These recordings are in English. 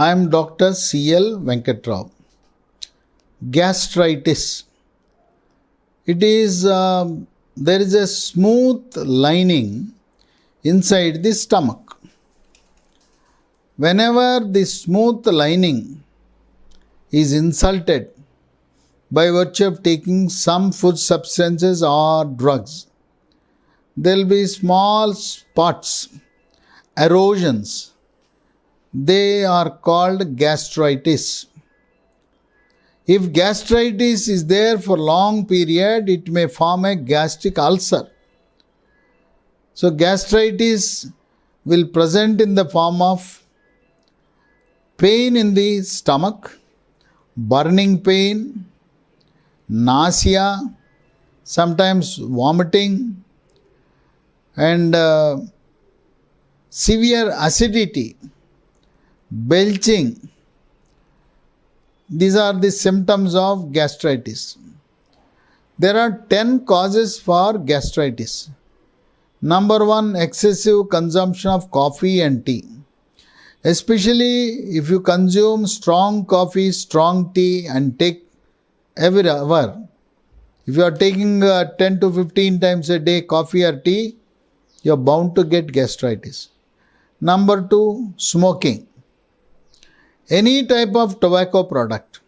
I am Dr. C.L. Venkat Rao. Gastritis. It is, there is a smooth lining inside the stomach. Whenever the smooth lining is insulted by virtue of taking some food substances or drugs, there will be small spots, erosions. They are called gastritis. If gastritis is there for long period, it may form a gastric ulcer. So gastritis will present in the form of pain in the stomach, burning pain, nausea, sometimes vomiting, and severe acidity, belching. These are the symptoms of gastritis. There are 10 causes for gastritis. Number 1, excessive consumption of coffee and tea. Especially if you consume strong coffee, strong tea and take every hour. If you are taking 10 to 15 times a day coffee or tea, you are bound to get gastritis. Number 2, smoking. Any type of tobacco product.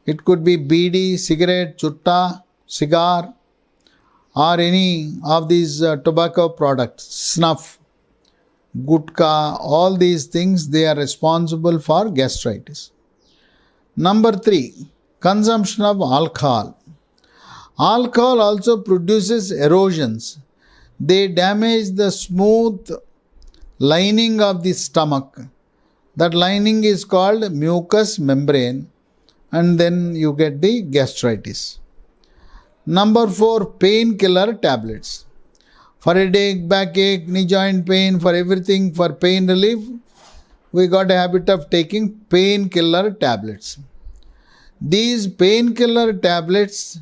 It could be bidi, cigarette, chutta, cigar, or any of these tobacco products, snuff, gutka, all these things, they are responsible for gastritis. Number 3, consumption of alcohol. Alcohol also produces erosions. They damage the smooth lining of the stomach. That lining is called mucous membrane, and then you get the gastritis. Number 4, painkiller tablets. For headache, backache, knee joint pain, for everything, for pain relief, we got a habit of taking painkiller tablets. These painkiller tablets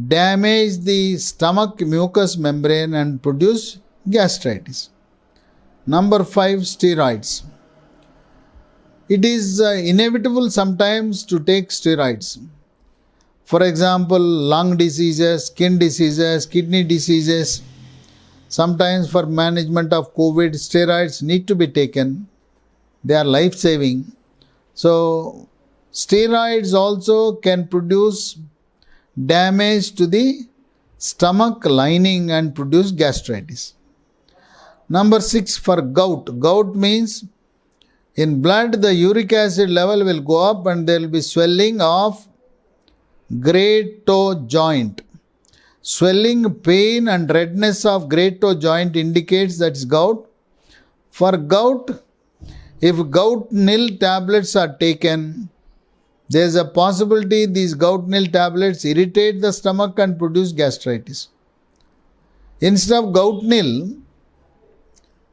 damage the stomach mucous membrane and produce gastritis. Number 5, steroids. It is inevitable sometimes to take steroids. For example, lung diseases, skin diseases, kidney diseases. Sometimes for management of COVID, steroids need to be taken. They are life-saving. So, steroids also can produce damage to the stomach lining and produce gastritis. Number 6, for gout. Gout means in blood the uric acid level will go up and there will be swelling of great toe joint. Swelling, pain and redness of great toe joint indicates that is gout. For gout, if gout nil tablets are taken, there is a possibility these gout nil tablets irritate the stomach and produce gastritis. Instead of gout nil,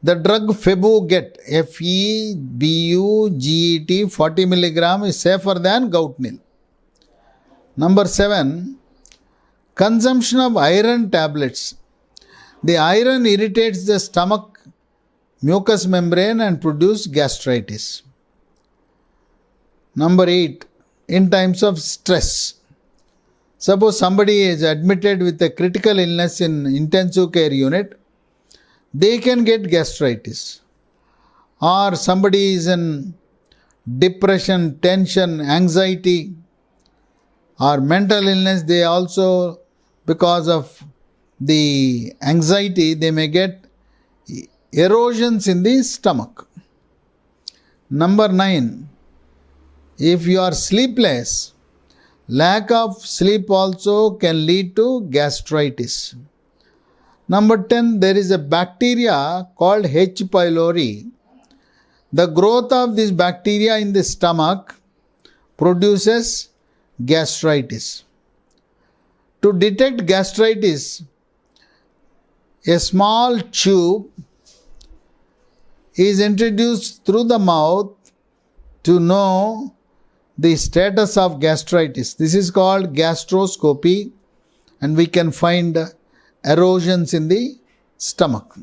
the drug Febuget, Febuget, 40 mg is safer than gout nil. Number 7, consumption of iron tablets. The iron irritates the stomach mucous membrane and produce gastritis. Number 8, in times of stress. Suppose somebody is admitted with a critical illness in intensive care unit, they can get gastritis. Or somebody is in depression, tension, anxiety, or mental illness, they also, because of the anxiety, they may get erosions in the stomach. Number 9, if you are sleepless, lack of sleep also can lead to gastritis. Number 10, there is a bacteria called H. pylori. The growth of this bacteria in the stomach produces gastritis. To detect gastritis, a small tube is introduced through the mouth to know the status of gastritis. This is called gastroscopy, and we can find erosions in the stomach.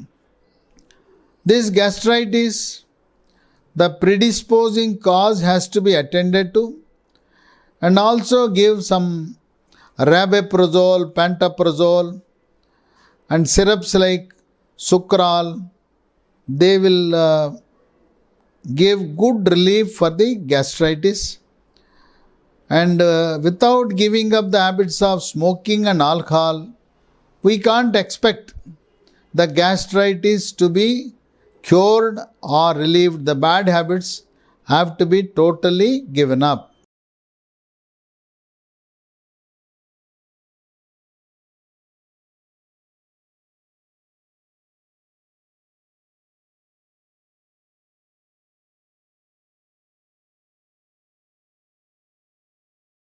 This gastritis The predisposing cause has to be attended to, and also give some rabeprazole, pantoprazole, and syrups like sucral. They will give good relief for the gastritis. And without giving up the habits of smoking and alcohol, we can't expect the gastritis to be cured or relieved. The bad habits have to be totally given up.